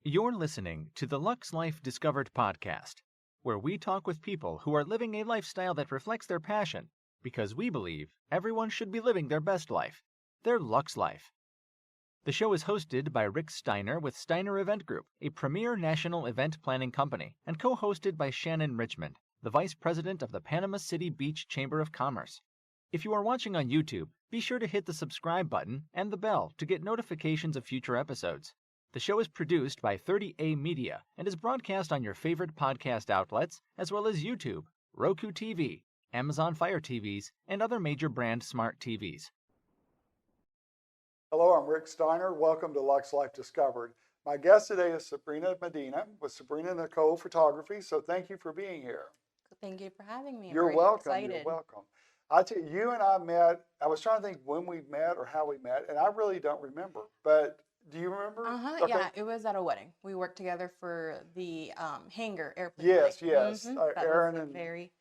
You're listening to the Lux Life Discovered podcast, where we talk with people who are living a lifestyle that reflects their passion, because we believe everyone should be living their best life, their Lux Life. The show is hosted by Rick Steiner with Steiner Event Group, a premier national event planning company, and co-hosted by Shannon Richmond, the Vice President of the Panama City Beach Chamber of Commerce. If you are watching on YouTube, be sure to hit the subscribe button and the bell to get notifications of future episodes. The show is produced by 30A Media and is broadcast on your favorite podcast outlets, as well as YouTube, Roku TV, Amazon Fire TVs, and other major brand smart TVs. Hello, I'm Rick Steiner. Welcome to Lux Life Discovered. My guest today is Sabrina Medina with Sabrina Nicole Photography, so thank you for being here. Thank you for having me. You're I'm welcome. excited. You're welcome. I tell you, you and I met, I was trying to think when we met or how we met, and I really don't remember, but do you remember? Okay. Yeah, it was at a wedding. We worked together for the hangar airplane. Yes, wedding. yes. That Aaron was a and very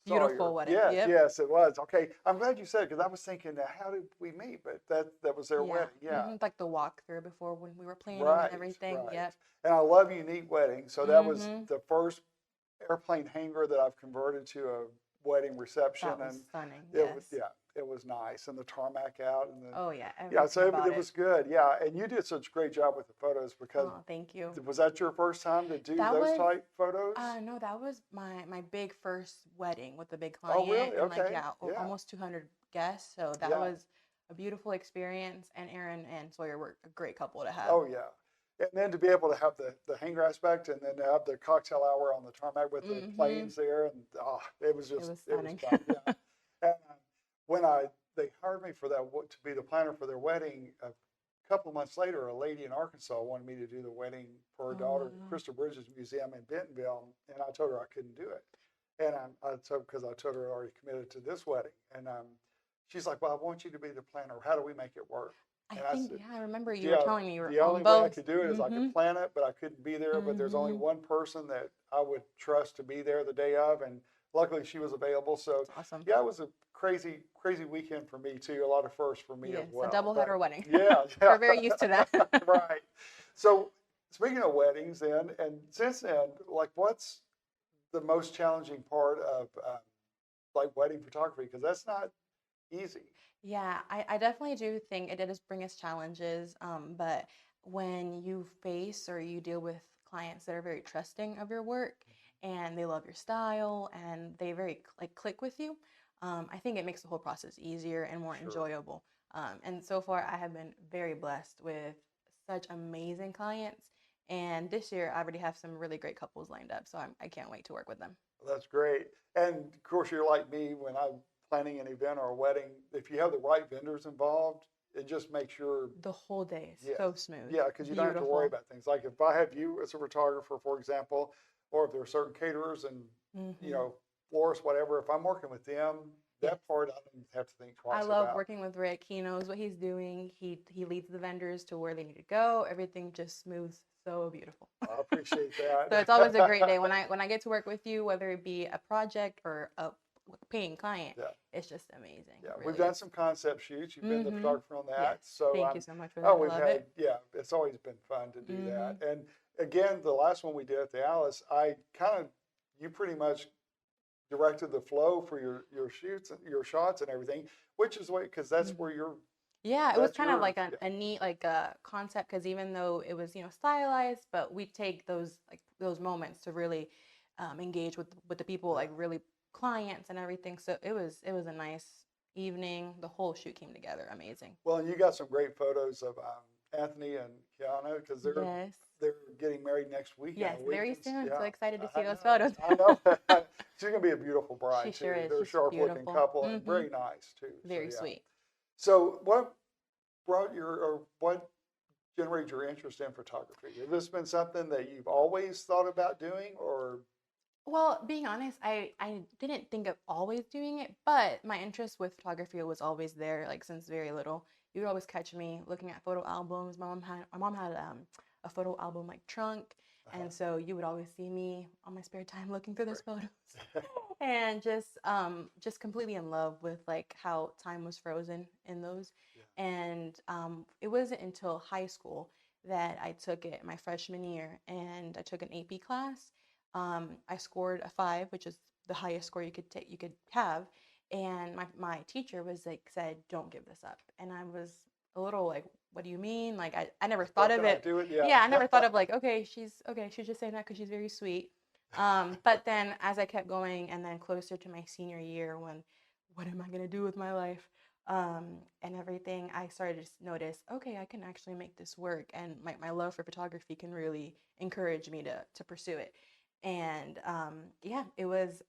beautiful wedding. Yes, Yep. yes, it was. Okay, I'm glad you said it because I was thinking, how did we meet? But that was their wedding. Yeah. Like the walkthrough before when we were planning Right, and everything. right. Yep. And I love unique weddings. So that was the first airplane hangar that I've converted to a wedding reception. That was and stunning. it was nice. And the tarmac out. And the, Oh yeah. so it was good. Yeah. And you did such a great job with the photos because thank you. Was that your first time to do those type photos? No, that was my big first wedding with the big client. Oh, really? And Okay. Almost 200 guests. So that was a beautiful experience. And Aaron and Sawyer were a great couple to have. Oh, yeah. And then to be able to have the hangar aspect and then to have the cocktail hour on the tarmac with the planes there. And it was stunning. Fun, yeah. And when they hired me for that, to be the planner for their wedding, a couple of months later, a lady in Arkansas wanted me to do the wedding for her daughter at Crystal Bridges Museum in Bentonville. And I told her I couldn't do it. And because I told her I already committed to this wedding. And she's like, well, I want you to be the planner. How do we make it work? I remember you were telling me you were the only way I could do it is I could plan it, but I couldn't be there. But there's only one person that I would trust to be there the day of, and luckily she was available. So awesome. Yeah, it was a crazy weekend for me too. A lot of firsts for me as well. A doubleheader wedding. Yeah, we're very used to that. Right. So speaking of weddings, then, and since then, like, what's the most challenging part of like wedding photography? Because that's not easy. Yeah, I definitely do think it does bring us challenges. But when you face or you deal with clients that are very trusting of your work and they love your style and they very click with you, I think it makes the whole process easier and more enjoyable. And so far, I have been very blessed with such amazing clients. And this year, I already have some really great couples lined up. So I can't wait to work with them. Well, that's great. And of course, you're like me when I'm planning an event or a wedding. If you have the right vendors involved, it just makes the whole day is so smooth. Yeah, because you don't have to worry about things. Like if I have you as a photographer, for example, or if there are certain caterers and florists, whatever, if I'm working with them, that part I don't have to think twice about. I love working with Rick. He knows what he's doing. He leads the vendors to where they need to go. Everything just moves so beautiful. I appreciate that. So it's always a great day when I get to work with you, whether it be a project or a paying client. It's just amazing. Yeah, really. We've done some concept shoots. You've been the photographer on that. Yes. So thank you so much for that. we've had it's always been fun to do that. And again, the last one we did at the Alice, you pretty much directed the flow for your shoots, your shots, and everything, which is because that's where you're. Yeah, it was kind of like a neat concept because even though it was stylized, but we take those moments to really engage with the people, really clients and everything. So it was a nice evening. The whole shoot came together amazing. Well, and you got some great photos of Anthony and Kiana because they're getting married next week. Yes, very soon. Yeah. So excited to see those photos. I know. She's gonna be a beautiful bride she sure too. is. They're a sharp-looking couple and very nice too. Very sweet. So what generated your interest in photography? Has this been something that you've always thought about doing, or? Well, being honest, I didn't think of always doing it, but my interest with photography was always there, since very little. You would always catch me looking at photo albums. My mom had a photo album trunk, and so you would always see me on my spare time looking through those photos, and just completely in love with how time was frozen in those. And it wasn't until high school that I took it my freshman year, and I took an AP class. I scored a 5, which is the highest score you could have. And my teacher was like, said, don't give this up. And I was a little like, what do you mean? Like, I never thought of Can I it. do it? Yeah, I never thought of like, she's just saying that because she's very sweet. But then as I kept going, and then closer to my senior year, when what am I gonna do with my life? And everything, I started to notice, okay, I can actually make this work, and my love for photography can really encourage me to pursue it. And yeah, it was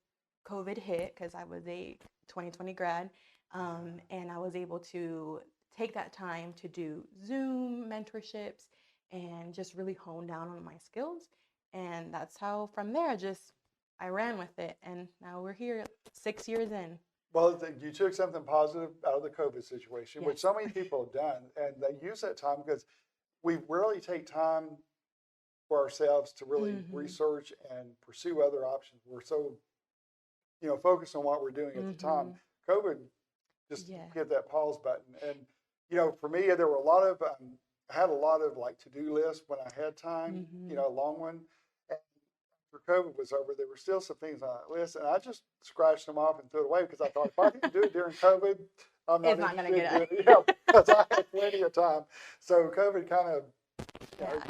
COVID hit because I was a 2020 grad, and I was able to take that time to do Zoom mentorships and just really hone down on my skills. And that's how from there I ran with it, and now we're here 6 years in. Well, you took something positive out of the COVID situation, which Yes. so many people have done, and they use that time because we rarely take time for ourselves to really research and pursue other options. We're so, focused on what we're doing at the time. COVID just Yes. hit that pause button, and for me, there were a lot of I had a lot of like to-do lists when I had time, a long one. And after COVID was over, there were still some things on that list, and I just scratched them off and threw it away because I thought if I didn't do it during COVID, I'm not It's not gonna get interested in doing it. Yeah, because I had plenty of time. So COVID kind of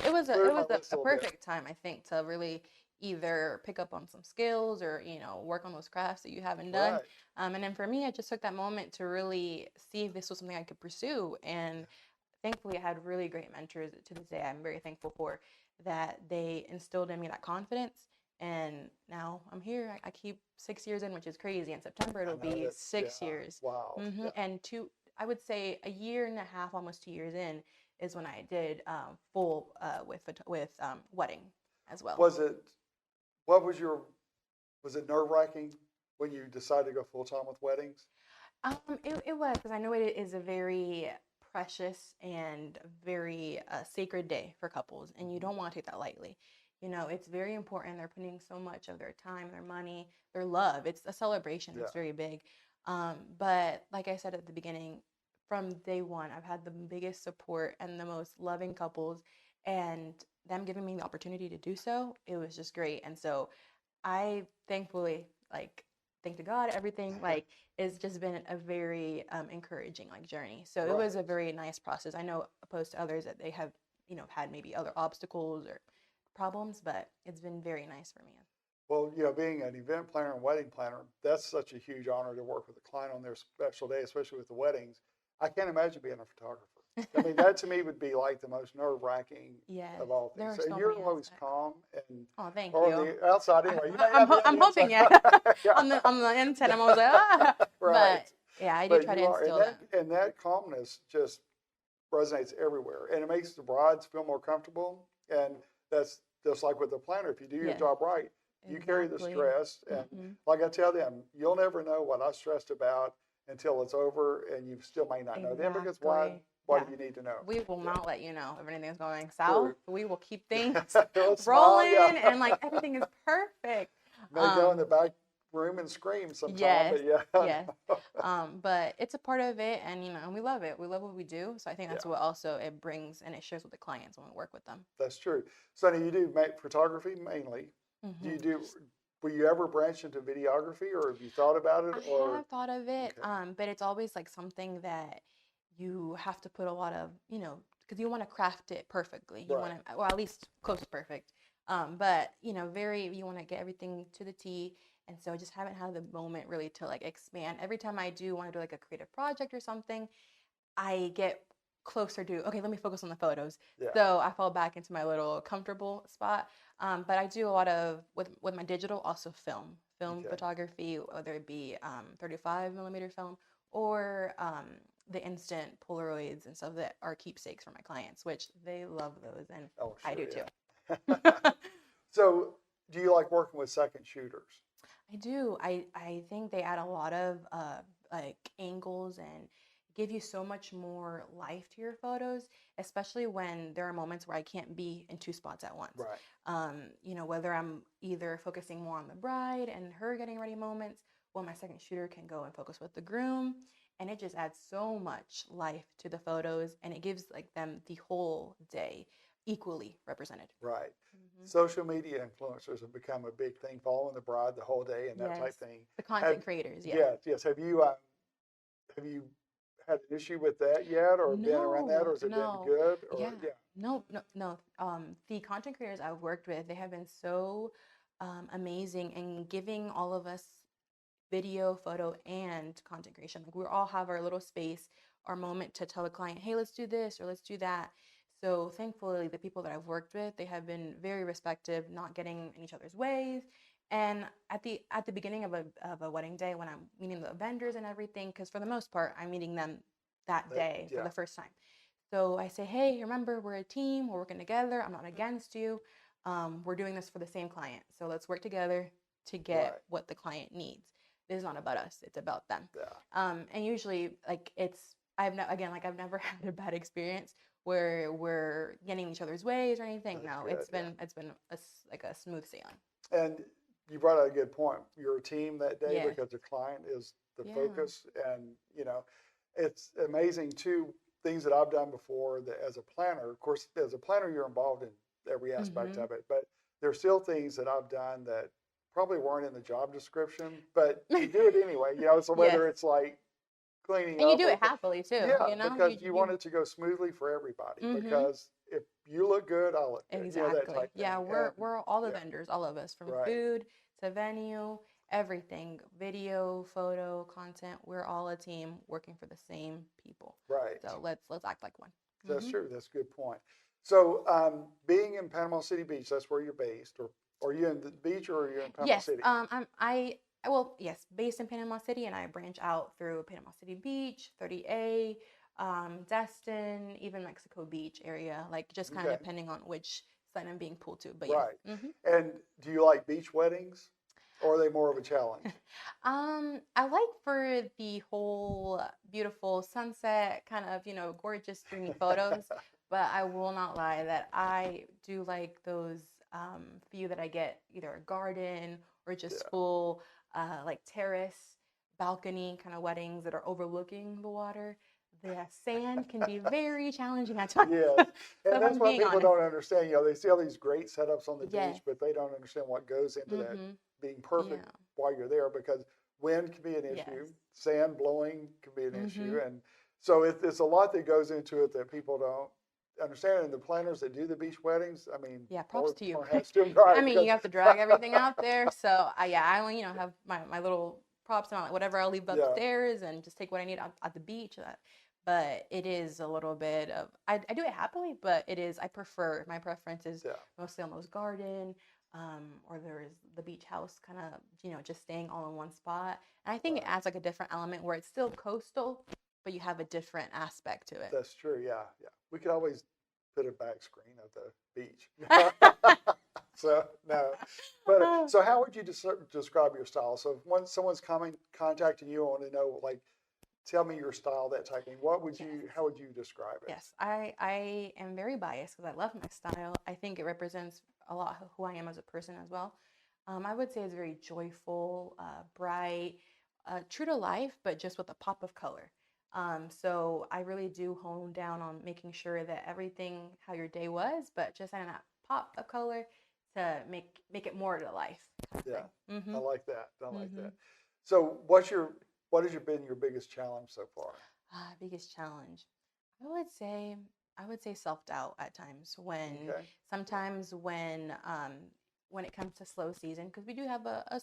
it was cleared my a list a little bit. perfect time, I think, to really either pick up on some skills or work on those crafts that you haven't done. Right. And then for me, I just took that moment to really see if this was something I could pursue. And thankfully, I had really great mentors to this day. I'm very thankful for that. They instilled in me that confidence. And now I'm here. I keep 6 years in, which is crazy. In September, it'll be that's 6 years. Wow. Yeah. And I would say a year and a half, almost 2 years in, is when I did full with wedding as well. Was it nerve-wracking when you decided to go full-time with weddings? It was, because I know it is a very precious and very sacred day for couples, and you don't want to take that lightly. It's very important. They're putting so much of their time, their money, their love. It's a celebration. It's very big. But like I said at the beginning, from day one, I've had the biggest support and the most loving couples, and them giving me the opportunity to do so, it was just great. And so I thankfully, thank to God, everything it's just been a very encouraging journey. So it was a very nice process. I know, opposed to others, that they have had maybe other obstacles or problems, but it's been very nice for me. Well, being an event planner and wedding planner, that's such a huge honor to work with a client on their special day, especially with the weddings. I can't imagine being a photographer. I mean, that to me would be like the most nerve-wracking of all things. There are so you're many always aspects. calm and Oh, thank on you. the outside anyway. I'm hoping, yeah. On the inside, I'm always like, ah. Right. But yeah, I do try to you are, instill that. And that calmness just resonates everywhere, and it makes the brides feel more comfortable. And that's just like with the planner. If you do your job right, you carry the stress. And like I tell them, you'll never know what I stressed about until it's over, and you still may not know then, because why do you need to know? We will not let you know if anything's going south. We will keep things rolling, and everything is perfect. May go in the back room and scream sometime. Yes, but yes. But it's a part of it, and and we love it. We love what we do. So I think that's what also it brings, and it shares with the clients when we work with them. That's true. Sonny, you do photography mainly. Will you ever branch into videography, or have you thought about it? I have thought of it, but it's always something that you have to put a lot of, because you want to craft it perfectly. You want to, or at least close to perfect. But you want to get everything to the T. And so I just haven't had the moment really to expand. Every time I do want to do a creative project or something, I get closer to, okay, let me focus on the photos. So I fall back into my little comfortable spot. But I do a lot of, with my digital, also film photography, whether it be 35 millimeter film or the instant Polaroids and stuff that are keepsakes for my clients, which they love those, and I do too. So do you like working with second shooters? I do. I think they add a lot of angles and give you so much more life to your photos, especially when there are moments where I can't be in two spots at once. Whether I'm either focusing more on the bride and her getting ready moments, or my second shooter can go and focus with the groom, and it just adds so much life to the photos, and it gives them the whole day equally represented. Right. Hmm. Social media influencers have become a big thing, following the bride the whole day and that type Yes, thing. the content creators. Yeah. Yes, yes. Have you had an issue with that yet, or been around that, No, or has it been no. good? Or Yeah. yeah, No, no, no. The content creators I've worked with, they have been so amazing in giving all of us video, photo, and content creation. Like we all have our little space, our moment to tell the client, hey, let's do this or let's do that. So thankfully, the people that I've worked with, they have been very respectful, not getting in each other's ways. And at the beginning of a wedding day, when I'm meeting the vendors and everything, because for the most part, I'm meeting them that day for yeah, the first time. So I say, hey, remember, we're a team, we're working together. I'm not against you. We're doing this for the same client. So let's work together to get right, what the client needs. This is not about us, it's about them. yeah, And usually, like, I've never had a bad experience where we're getting in each other's ways or anything. that's No, good. it's been like a smooth sailing. And you brought out a good point. You're a team that day Yes. because the client is the Yeah. focus, and it's amazing too. Things that I've done before that as a planner. Of course, as a planner, you're involved in every aspect Hmm. of it, but there's still things that I've done that probably weren't in the job description, but you do it anyway. So Yes. whether it's like cleaning And you up do or it happily too, yeah, you know? because you want it to go smoothly for everybody. Hmm. Because if you look good, I'll look good. That Exactly. type Yeah, thing. we're all the Yeah, vendors, all of us, from right, food to venue, everything, video, photo, content. We're all a team working for the same people. right. So let's act like one. That's Hmm. true. That's a good point. So, being in Panama City Beach, that's where you're based, or are you in the beach, or are you in Panama Yes. City? Well, yes, based in Panama City, and I branch out through Panama City Beach, 30A, Destin, even Mexico Beach area, like just kind of Okay, depending on which side I'm being pulled to. But yeah. right. Hmm. And do you like beach weddings, or are they more of a challenge? I like for the whole beautiful sunset, kind of, gorgeous, dreamy photos. But I will not lie that I do like those few that I get either a garden or just Yeah, full, like terrace, balcony kind of weddings that are overlooking the water. The sand can be very challenging at times. yes. So And if that's I'm what being people honest. don't understand. They see all these great setups on the beach, Yes. but they don't understand what goes into that Mm-hmm. being perfect Yeah. while you're there, because wind can be an Yes. issue, sand blowing can be an Mm-hmm. issue. And so it's a lot that goes into it that people don't understand. And the planners that do the beach weddings, I mean, Yeah, props to you. more hats to them, I right? mean, you Because, have to drag everything out there. So I only, have my little props and all, whatever I'll leave yeah, upstairs and just take what I need at the beach. But it is a little bit of, I do it happily, but my preference is yeah, mostly on those garden, or there's the beach house kind of, just staying all in one spot. And I think it right. adds like a different element where it's still coastal, but you have a different aspect to it. That's true. Yeah, yeah. We could always put a back screen at the beach. So no, but so how would you describe your style? So if once someone's contacting you, I want to know, like, tell me your style, that type of thing. Yes. How would you describe it? Yes, I am very biased because I love my style. I think it represents a lot of who I am as a person as well. I would say it's very joyful, bright, true to life, but just with a pop of color. So I really do hone down on making sure that everything how your day was, but just adding that pop of color to make it more to life kind of Yeah, thing. I Mm-hmm. like that. I like Mm-hmm. that. So what has been your biggest challenge so far? Biggest challenge. I would say I would say self-doubt at times Okay. sometimes when it comes to slow season, because we do have a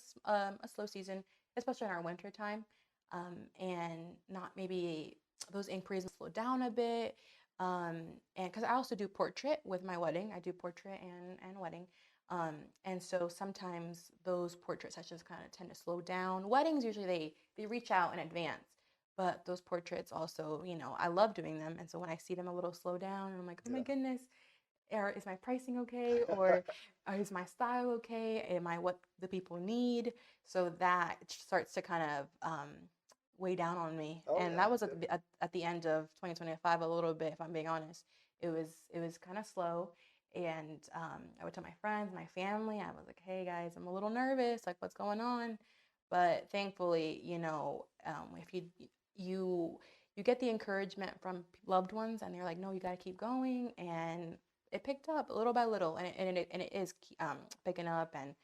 slow season, especially in our winter time, and not maybe those inquiries slow down a bit, and because I also do portrait with my wedding, I do portrait and wedding, and so sometimes those portrait sessions kind of tend to slow down. Weddings usually they reach out in advance, but those portraits also, I love doing them. And so when I see them a little slow down, I'm like, oh my Yeah. goodness, or is my pricing okay? Or is my style okay? Am I what the people need? So that starts to kind of weigh down on me. Oh And yeah. that was Yeah. at the end of 2025 a little bit, if I'm being honest. It was kind of slow. And I would tell my friends, my family, I was like, hey guys, I'm a little nervous. Like, what's going on? But thankfully, if you get the encouragement from loved ones and they're like, no, you got to keep going, and it picked up little by little, and it is picking up and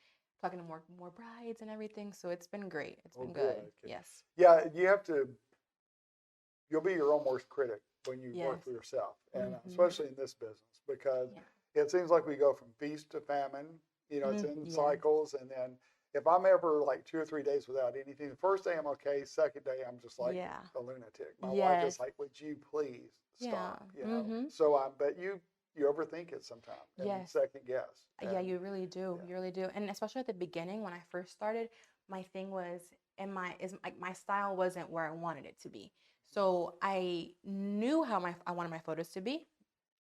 talking to more brides and everything. So it's been great. It's Oh, been good. good. Okay. Yes. Yeah, you'll be your own worst critic when you work Yes. for yourself, and Mhm. especially in this business, because Yeah. it seems like we go from feast to famine. It's in Yes. cycles, and then if I'm ever like 2 or 3 days without anything, the first day I'm okay, second day I'm just like Yeah. a lunatic. My wife is Yes. like, "Would you please Yeah. stop?" Mhm. So but you overthink it sometimes and Yes. second guess. Yeah, And you really do. yeah, You really do. And especially at the beginning when I first started, my thing was, my style wasn't where I wanted it to be. So I knew how I wanted my photos to be,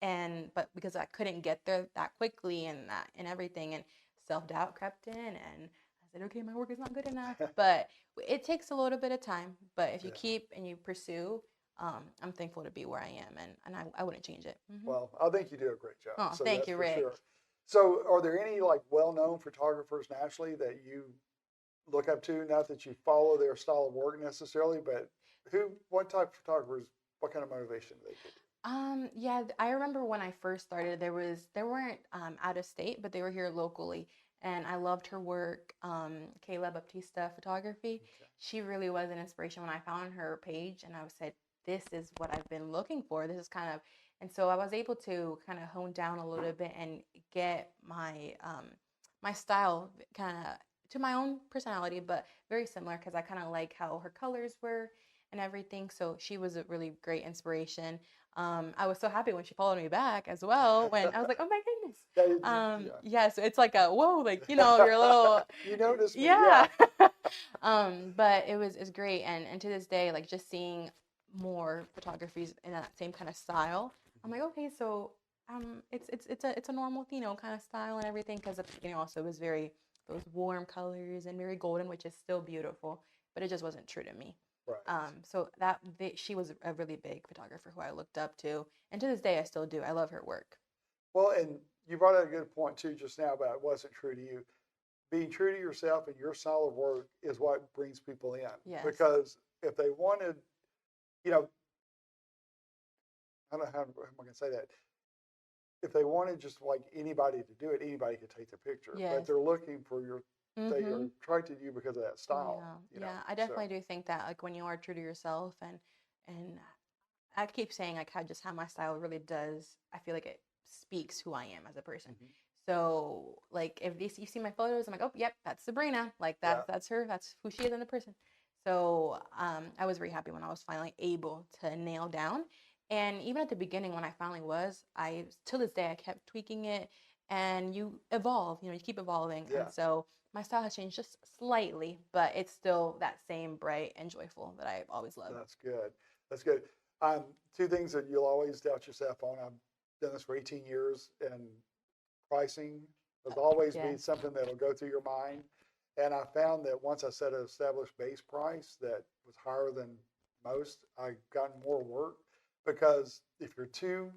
but because I couldn't get there that quickly and everything, and self-doubt crept in, and I said, okay, my work is not good enough. But it takes a little bit of time. But if you yeah. keep and you pursue, I'm thankful to be where I am, and I wouldn't change it. Well, I think you do a great job. Oh, So thank that's you, for Rick. sure. So are there any like well-known photographers nationally that you look up to? Not that you follow their style of work necessarily, but what type of photographers, what kind of motivation do they give you? Yeah, I remember when I first started, there weren't out of state, but they were here locally, and I loved her work. Kayla Baptista Photography. Okay. She really was an inspiration when I found her page, and I said, "This is what I've been looking for. This is kind of," and so I was able to kind of hone down a little bit and get my style kind of to my own personality, but very similar because I kind of like how her colors were and everything. So she was a really great inspiration. I was so happy when she followed me back as well. When I was like, "Oh my goodness!" Yeah. Yeah, so it's like a whoa, like you're a little, You noticed me, yeah. yeah. But it's great, and to this day, like just seeing more photographies in that same kind of style, I'm like, okay, so it's a normal kind of style and everything, because at the beginning also it was very those warm colors and very golden, which is still beautiful, but it just wasn't true to me. Right. So she was a really big photographer who I looked up to, and to this day I still do. I love her work. Well, and you brought up a good point too just now about it wasn't true to you. Being true to yourself and your style of work is what brings people in. Yes. Because if they wanted, you know, I don't know how am I going to say that. If they wanted just like anybody to do it, anybody could take the picture. But Yes. they're looking for they are Mhm. attracted to you because of that style. Yeah. I So definitely do think that, like, when you are true to yourself, and I keep saying, like, how my style really does. I feel like it speaks who I am as a person. mhm. So, like, if you see my photos, I'm like, oh, yep, that's Sabrina. Like, Yeah. that's her. That's who she is as a person. So, I was very happy when I was finally able to nail down. And even at the beginning, when I finally was, I till this day I kept tweaking it, and you evolve. You keep evolving, Yeah. and so my style has changed just slightly, but it's still that same bright and joyful that I've always loved. That's good. That's good. Two things that you'll always doubt yourself on. I've done this for 18 years, and pricing will always be Yes. something that'll go through your mind. And I found that once I set an established base price that was higher than most, I got more work because if you're too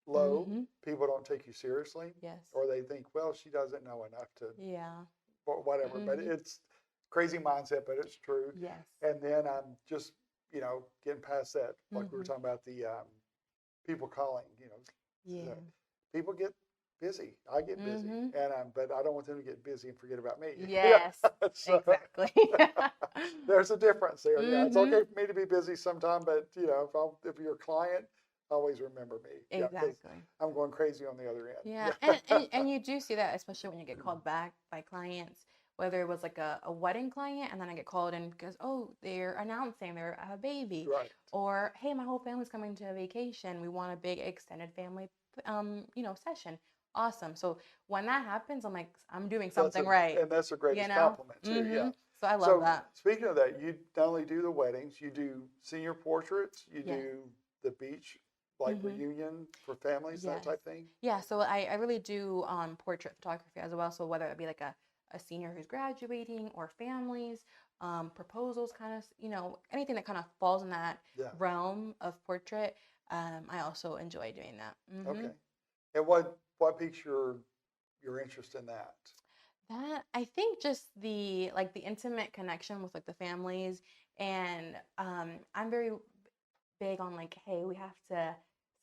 low, Mm-hmm. people don't take you seriously, Yes. or they think, well, she doesn't know enough to, Yeah. or whatever. But Mm-hmm. it's crazy mindset, but it's true. Yes. And then I'm just, getting past that, like we were Mm-hmm. talking about the people calling, Yeah. people get busy. I get busy, Mm-hmm. and but I don't want them to get busy and forget about me. Yes. So Exactly. there's a difference there. Yeah, it's Mm-hmm. okay for me to be busy sometime, but if you're a client, always remember me. Yeah, because Exactly. I'm going crazy on the other end. Yeah, and you do see that, especially when you get called back by clients, whether it was like a wedding client, and then I get called in because, oh, they're announcing they have a baby, Right. or hey, my whole family's coming to a vacation. We want a big extended family, session. Awesome. So when that happens, I'm like, I'm doing something right, And that's the greatest you know? compliment too. Yeah. So I love So that. speaking of that, you not only do the weddings, you do senior portraits, you Yes. do the beach like Mhm. reunion for families, that Yes. type thing. Yeah, so I really do portrait photography as well. So whether it be like a senior who's graduating, or families, proposals, kind of, anything that kind of falls in that Yeah. realm of portrait, I also enjoy doing that. Okay. And what piques your interest in that? That, I think, just the intimate connection with like the families, and I'm very big on, like, hey, we have to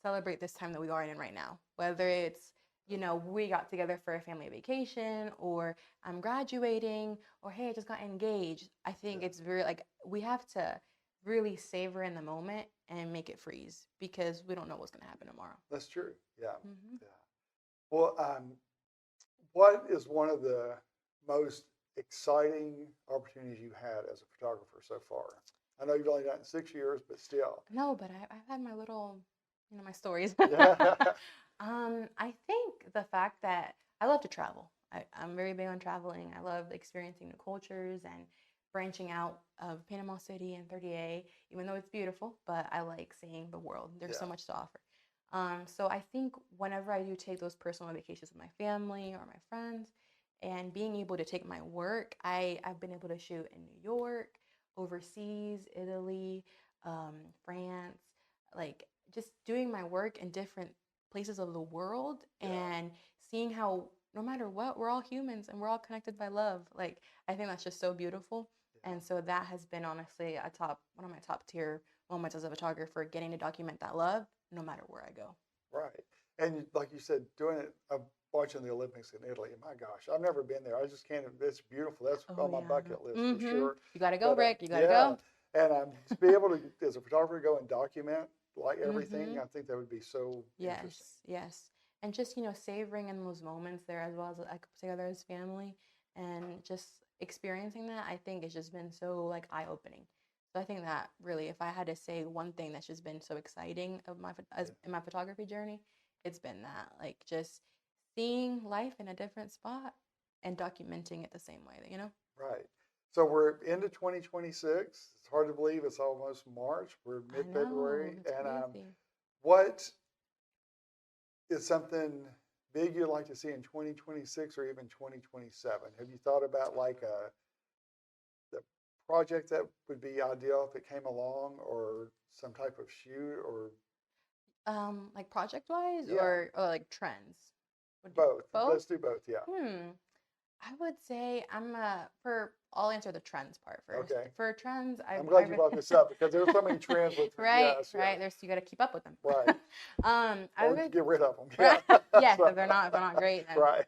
celebrate this time that we are in right now. Whether it's, we got together for a family vacation, or I'm graduating, or hey, I just got engaged. I think it's very like we have to really savor in the moment and make it freeze because we don't know what's going to happen tomorrow. That's true. Yeah. Hmm. Yeah. Well, what is one of the most exciting opportunities you had as a photographer so far? I know you've only done it 6 years, but still. No, but I've had my little, my stories. Yeah. I think the fact that I love to travel. I'm very big on traveling. I love experiencing new cultures and branching out of Panama City and 30A, even though it's beautiful, but I like seeing the world. There's so Yeah. much to offer. So I think whenever I do take those personal vacations with my family or my friends, and being able to take my work, I've been able to shoot in New York, overseas, Italy, France, like just doing my work in different places of the world Yeah. and seeing how no matter what, we're all humans and we're all connected by love. Like I think that's just so beautiful. Yeah. And so that has been honestly one of my top tier moments as a photographer, getting to document that love no matter where I go. Right. And like you said, doing it, watching the Olympics in Italy. My gosh, I've never been there. I just can't. It's beautiful. That's on my bucket list for sure. You got to go, But, Rick. You got to yeah. go. And to be able to, as a photographer, go and document like everything, I think that would be so interesting. Yes. And just, savoring in those moments there as well as like together as family and just experiencing that, I think it's just been so like eye-opening. So I think that really, if I had to say one thing that's just been so exciting of in my photography journey, it's been that, like just seeing life in a different spot and documenting it the same way, Right. So we're into 2026. It's hard to believe it's almost March. We're I know, mid-February. it's And crazy. what is something big you'd like to see in 2026 or even 2027? Have you thought about like the project that would be ideal if it came along, or some type of shoot, or Like project-wise yeah, or like trends? both? Both? Let's do both. Yeah. I would say I'll answer the trends part first. Okay. For trends, I'm glad you brought this up because there's so many trends with right, yes, right. yeah. There's you got to keep up with them. Right. I Or would get rid of them. right. Yeah. Yes, if they're not great. Then. Right.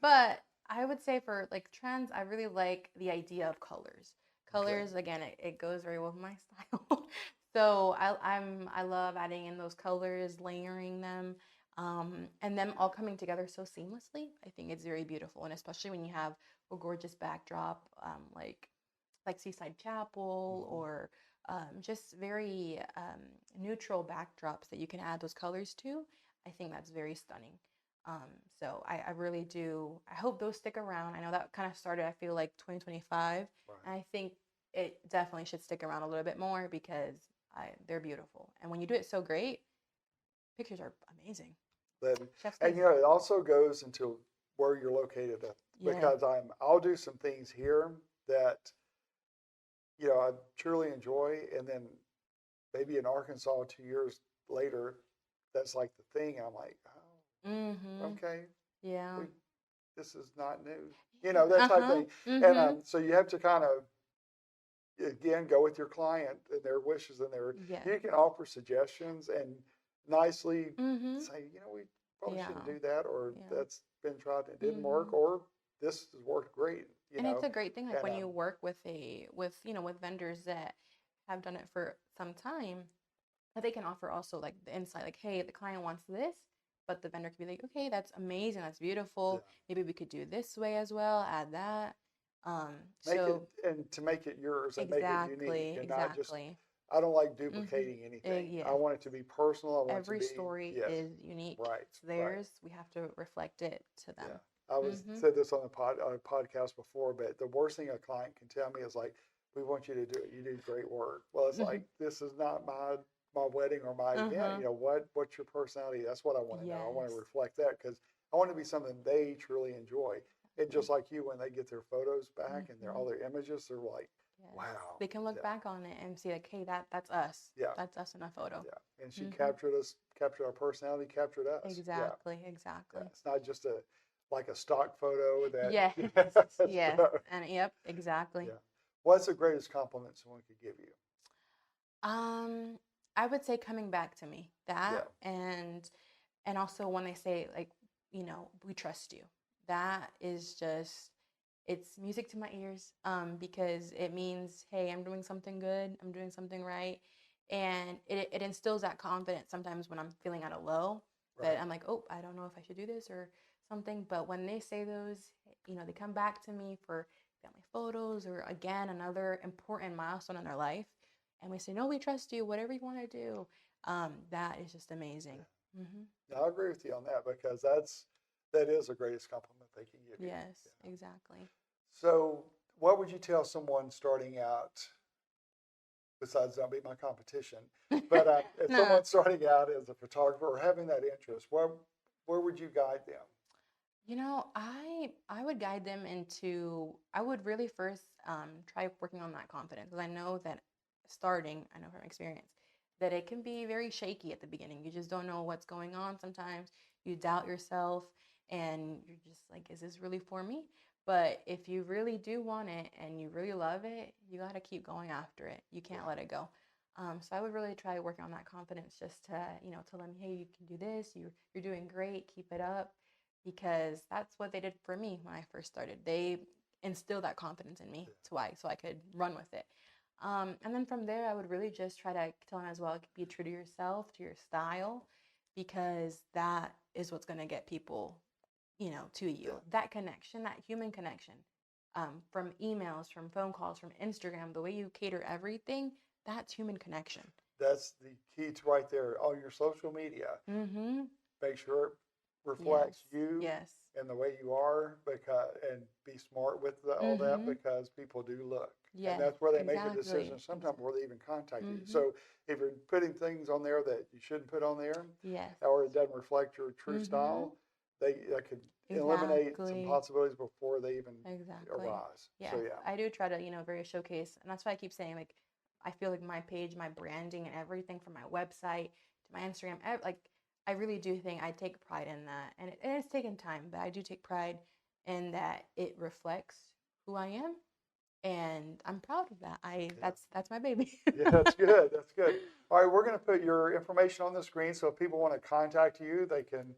But I would say for like trends, I really like the idea of colors. Colors again, it goes very well with my style. So I love adding in those colors, layering them. And them all coming together so seamlessly. I think it's very beautiful, and especially when you have a gorgeous backdrop, like Seaside Chapel, or just very neutral backdrops that you can add those colors to. I think that's very stunning. So I really do. I hope those stick around. I know that kind of started, I feel like 2025, Right. and I think it definitely should stick around a little bit more because they're beautiful. And when you do it so great, pictures are amazing. And it also goes into where you're located at, because I'll do some things here that I truly enjoy, and then maybe in Arkansas 2 years later, that's like the thing. I'm like, oh, okay, yeah, this is not new, that type of thing. And so you have to kind of again go with your client and their wishes and you can offer suggestions and nicely say, we probably shouldn't do that, or that's been tried and it didn't work, or this has worked great. And it's a great thing, like when and, you work with with vendors that have done it for some time, that they can offer also like the insight, like, hey, the client wants this, but the vendor could be like, okay, that's amazing, that's beautiful. Maybe we could do this way as well, add that. To make it yours and make it unique, and not just. I don't like duplicating anything. I want it to be personal. I want every it to be, story is unique. Right. It's theirs. We have to reflect it to them. Yeah. I said this on a podcast before, but the worst thing a client can tell me is like, we want you to do it. You do great work. Well, it's like, this is not my wedding or my event. What's your personality? That's what I want to know. I want to reflect that because I want it to be something they truly enjoy. And just like you, when they get their photos back and all their images, they're like, wow. They can look back on it and see like, hey, that's us. Yeah. That's us in a photo. Yeah. And she captured our personality, captured us. Exactly. Yeah. It's not just like a stock photo that. Yes. Yes. And exactly. Yeah. What's the greatest compliment someone could give you? I would say coming back to me, that, Yeah. and also when they say, like, we trust you. That is just, it's music to my ears, because it means, hey, I'm doing something good, I'm doing something right, and it instills that confidence sometimes when I'm feeling at a low, Right. that I'm like, oh, I don't know if I should do this or something. But when they say those, they come back to me for family photos or, again, another important milestone in their life, and we say, no, we trust you, whatever you want to do. That is just amazing. Yeah, I agree with you on that because that is the greatest compliment they can give you. Yes, Yeah. exactly. So, what would you tell someone starting out, besides don't be my competition, but if No. someone's starting out as a photographer or having that interest, where would you guide them? I would guide them into, I would really first try working on that confidence, because I know that I know from experience, that it can be very shaky at the beginning. You just don't know what's going on. Sometimes you doubt yourself and you're just like, is this really for me? But if you really do want it and you really love it, you got to keep going after it. You can't let it go. So I would really try working on that confidence, just to, tell them, hey, you can do this. You're doing great. Keep it up, because that's what they did for me when I first started. They instilled that confidence in me so I could run with it. And then from there, I would really just try to tell them as well, be true to yourself, to your style, because that is what's going to get people, to you. Yeah. That connection, that human connection, from emails, from phone calls, from Instagram, the way you cater everything, that's human connection. That's the key to right there. On your social media, Mm-hmm. make sure it reflects Yes. you Yes. and the way you are, and be smart with all that, Mm-hmm. because people do look. Yes. And that's where they make a Exactly. decision, sometimes before they even contact you. Mm-hmm. So if you're putting things on there that you shouldn't put on there, Yes. or it doesn't reflect your true Mm-hmm. style, that could eliminate some Exactly. possibilities before they even Exactly. arise. Yes. So yeah. I do try to, very showcase, and that's why I keep saying, like, I feel like my page, my branding, and everything from my website to my Instagram, like, I really do think I take pride in that, and it's taken time, but I do take pride in that it reflects who I am, and I'm proud of that. That's my baby. Yeah, that's good. That's good. All right, we're going to put your information on the screen, so if people want to contact you, they can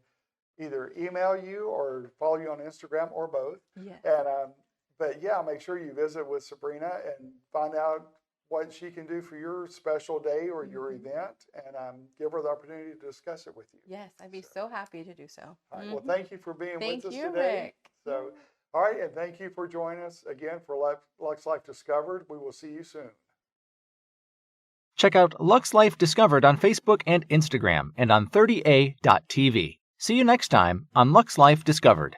either email you or follow you on Instagram, or both. Yes. And but yeah, make sure you visit with Sabrina and find out what she can do for your special day or your event, and give her the opportunity to discuss it with you. Yes, I'd be so happy to do so. All right. Well, thank you for being Thank with us you, today. Rick. So, all right, and thank you for joining us again for Lux Life Discovered. We will see you soon. Check out Lux Life Discovered on Facebook and Instagram, and on 30a.tv. See you next time on Lux Life Discovered.